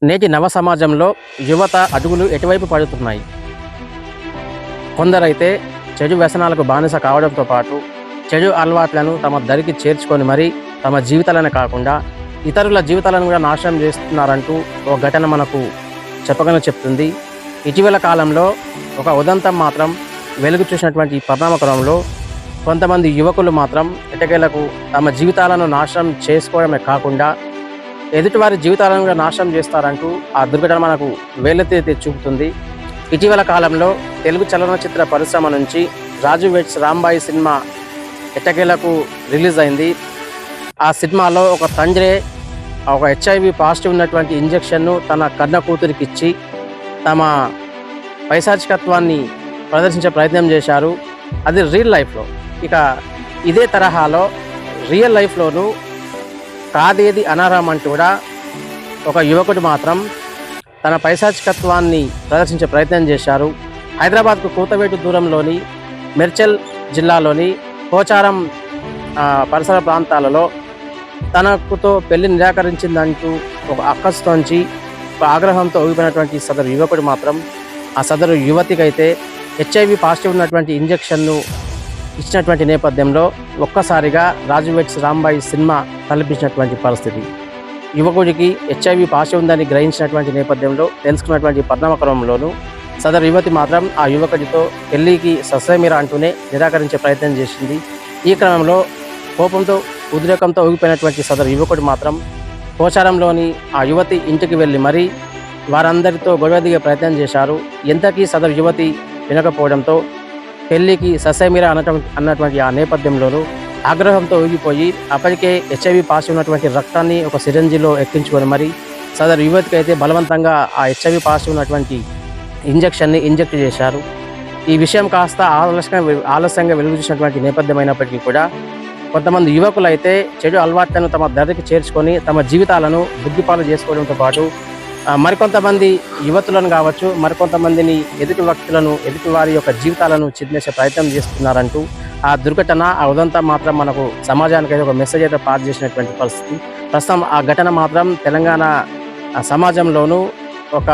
నేటి నవ సమాజంలో యువత అడుగులు ఎటువైపు పడుతున్నాయి? కొందరైతే చెడు వ్యసనాలకు బానిస కావడంతో పాటు చెడు అలవాట్లను తమ దరికి చేర్చుకొని మరీ తమ జీవితాలనే కాకుండా ఇతరుల జీవితాలను కూడా నాశనం చేస్తున్నారంటూ ఒక ఘటన మనకు చెప్పగానే చెప్తుంది. ఇటీవల కాలంలో ఒక ఉదంతం మాత్రం వెలుగు చూసినటువంటి ఈ పరిణామ క్రమంలో కొంతమంది యువకులు మాత్రం ఎట్టకేలకు తమ జీవితాలను నాశనం చేసుకోవడమే కాకుండా ఎదుటివారి జీవితాలను కూడా నాశనం చేస్తారంటూ ఆ దుర్ఘటన మనకు వేలెత్తి చూపుతుంది. ఇటీవల కాలంలో తెలుగు చలనచిత్ర పరిశ్రమ నుంచి రాజు వెడ్స్ రాంబాయి సినిమా ఎట్టకేలకు రిలీజ్ అయింది. ఆ సినిమాలో ఒక తండ్రి ఒక HIV పాజిటివ్ ఉన్నటువంటి ఇంజెక్షన్ను తన కన్న కూతురికి ఇచ్చి తమ పైశాచికత్వాన్ని ప్రదర్శించే ప్రయత్నం చేశారు. అది రియల్ లైఫ్లో. ఇక ఇదే తరహాలో రియల్ లైఫ్లోనూ కాదేది అనర్హం అంటూ కూడా ఒక యువకుడు మాత్రం తన పైశాచికత్వాన్ని ప్రదర్శించే ప్రయత్నం చేశారు. హైదరాబాద్కు కూతవేటు దూరంలోని మెర్చల్ జిల్లాలోని పోచారం పరిసర ప్రాంతాలలో తనకుతో పెళ్లి నిరాకరించిందంటూ ఒక అక్కసుతోంచి ఒక ఆగ్రహంతో ఊగిపోయినటువంటి సదరు యువకుడు మాత్రం ఆ సదరు యువతికైతే HIV పాజిటివ్ ఉన్నటువంటి ఇంజెక్షన్ను ఇచ్చినటువంటి నేపథ్యంలో ఒక్కసారిగా రాజు వెడ్స్ రాంబాయి సినిమా తలపించినటువంటి పరిస్థితి. యువకుడికి HIV పాజిటివ్ ఉందని గ్రహించినటువంటి నేపథ్యంలో తెలుసుకున్నటువంటి పరిణామ క్రమంలోనూ సదరు యువతి మాత్రం ఆ యువకుడితో పెళ్లికి ససేమిరా అంటూనే నిరాకరించే ప్రయత్నం చేసింది. ఈ క్రమంలో కోపంతో ఉద్రేకంతో ఊగిపోయినటువంటి సదరు యువకుడు మాత్రం పోచారంలోని ఆ యువతి ఇంటికి వెళ్ళి మరీ వారందరితో గొడవ దిగే ప్రయత్నం చేశారు. ఎంతకీ సదరు యువతి వినకపోవడంతో పెళ్లికి ససేమిరా అన్నటువంటి ఆ నేపథ్యంలోనూ ఆగ్రహంతో ఊగిపోయి అప్పటికే HIV పాజిటివ్ ఉన్నటువంటి రక్తాన్ని ఒక సిరంజిలో ఎక్కించుకొని మరి సదరు యువతికి అయితే బలవంతంగా ఆ HIV పాజిటివ్ ఉన్నటువంటి ఇంజెక్షన్ని ఇంజెక్ట్ చేశారు. ఈ విషయం కాస్త ఆలస్యంగా వెలుగు చూసినటువంటి నేపథ్యమైనప్పటికీ కూడా కొంతమంది యువకులు అయితే చెడు అలవాట్లను తమ దరికి చేర్చుకొని తమ జీవితాలను బుద్ధిపాలు చేసుకోవడంతో పాటు మరికొంతమంది యువతులను కావచ్చు, మరికొంతమందిని ఎదుటి వ్యక్తులను ఎదుటి వారి యొక్క జీవితాలను చిందించే ప్రయత్నం చేస్తున్నారంటూ ఆ దుర్ఘటన ఆ ఉదంతం మాత్రం మనకు సమాజానికి అయితే ఒక మెసేజ్ అయితే పాస్ చేసినటువంటి పరిస్థితి. ప్రస్తుతం ఆ ఘటన మాత్రం తెలంగాణ సమాజంలోనూ ఒక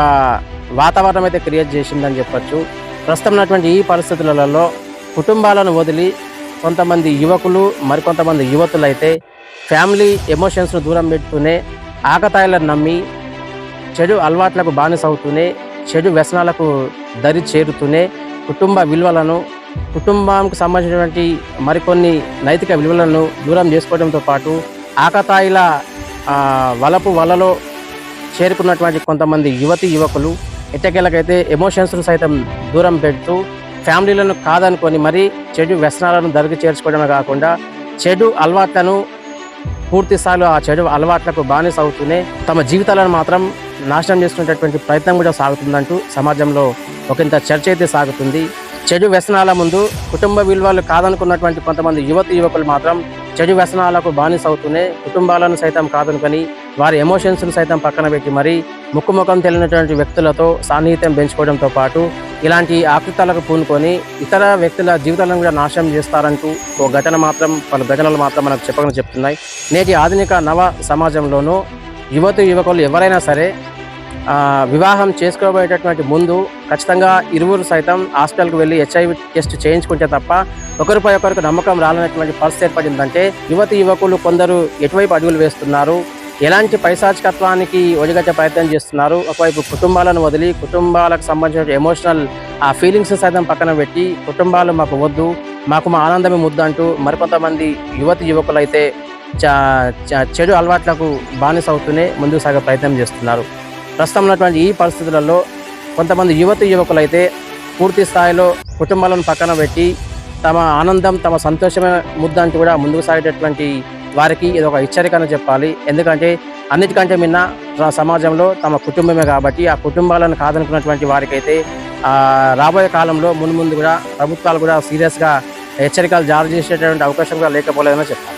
వాతావరణం అయితే క్రియేట్ చేసిందని చెప్పచ్చు. ప్రస్తుతం ఉన్నటువంటి ఈ పరిస్థితులలో కుటుంబాలను వదిలి కొంతమంది యువకులు మరికొంతమంది యువతులు అయితే ఫ్యామిలీ ఎమోషన్స్ను దూరం పెడుతూనే ఆకతాయిలను నమ్మి చెడు అలవాట్లకు బానిస అవుతూనే చెడు వ్యసనాలకు దరి చేరుతూనే కుటుంబ విలువలను కుటుంబానికి సంబంధించినటువంటి మరికొన్ని నైతిక విలువలను దూరం చేసుకోవడంతో పాటు ఆకతాయిల వలలో చేరుకున్నటువంటి కొంతమంది యువకులు ఎట్టకేలకైతే ఎమోషన్స్ను సైతం దూరం పెడుతూ ఫ్యామిలీలను కాదనుకొని మరి చెడు వ్యసనాలను దరికి చేర్చుకోవడమే కాకుండా చెడు అలవాట్లను పూర్తి స్థాయిలో ఆ చెడు అలవాట్లకు బానిస అవుతూనే తమ జీవితాలను మాత్రం నాశనం చేసుకునేటటువంటి ప్రయత్నం కూడా సాగుతుందంటూ సమాజంలో ఒకంత చర్చ అయితే సాగుతుంది. చెడు వ్యసనాల ముందు కుటుంబ విలువలు కాదనుకున్నటువంటి కొంతమంది యువకులు మాత్రం చెడు వ్యసనాలకు బానిస అవుతూనే కుటుంబాలను సైతం కాదనుకొని వారి ఎమోషన్స్ను సైతం పక్కన పెట్టి మరీ ముఖం తెలియనటువంటి వ్యక్తులతో సాన్నిహిత్యం పెంచుకోవడంతో పాటు ఇలాంటి ఆకృతాలకు పూనుకొని ఇతర వ్యక్తుల జీవితాలను కూడా నాశనం చేస్తారంటూ ఓ ఘటన మాత్రం పలు ఘటనలు మాత్రం మనకు చెప్తున్నాయి. నేటి ఆధునిక నవ సమాజంలోనూ యువకులు ఎవరైనా సరే వివాహం చేసుకోబోయేటటువంటి ముందు ఖచ్చితంగా ఇరువురు సైతం హాస్పిటల్కి వెళ్ళి HIV టెస్ట్ చేయించుకుంటే తప్ప ఒకరిపై ఒకరికి నమ్మకం రాలనేటువంటి పరిస్థితి ఏర్పడిందంటే యువకులు కొందరు ఎటువైపు అడుగులు వేస్తున్నారు, ఎలాంటి పైశాచికత్వానికి ఒడిగట్టే ప్రయత్నం చేస్తున్నారు. ఒకవైపు కుటుంబాలను వదిలి కుటుంబాలకు సంబంధించిన ఎమోషనల్ ఆ ఫీలింగ్స్ సైతం పక్కన పెట్టి కుటుంబాలు మాకు వద్దు, మాకు మా ఆనందమే ముద్దు అంటూ మరికొంతమంది యువకులు అయితే చెడు అలవాట్లకు బానిస అవుతూనే ముందుకు సాగే ప్రయత్నం చేస్తున్నారు. ప్రస్తుతం ఉన్నటువంటి ఈ పరిస్థితులలో కొంతమంది యువకులు అయితే పూర్తి స్థాయిలో కుటుంబాలను పక్కన పెట్టి తమ ఆనందం తమ సంతోషమైన ముద్ద అంటూ కూడా ముందుకు సాగేటటువంటి వారికి ఇది ఒక హెచ్చరికను చెప్పాలి. ఎందుకంటే అన్నిటికంటే మిన్న సమాజంలో తమ కుటుంబమే కాబట్టి ఆ కుటుంబాలను కాదనుకున్నటువంటి వారికైతే రాబోయే కాలంలో ముందు కూడా ప్రభుత్వాలు కూడా సీరియస్గా హెచ్చరికలు జారీ చేసేటటువంటి అవకాశం కూడా లేకపోలేదని చెప్పాలి.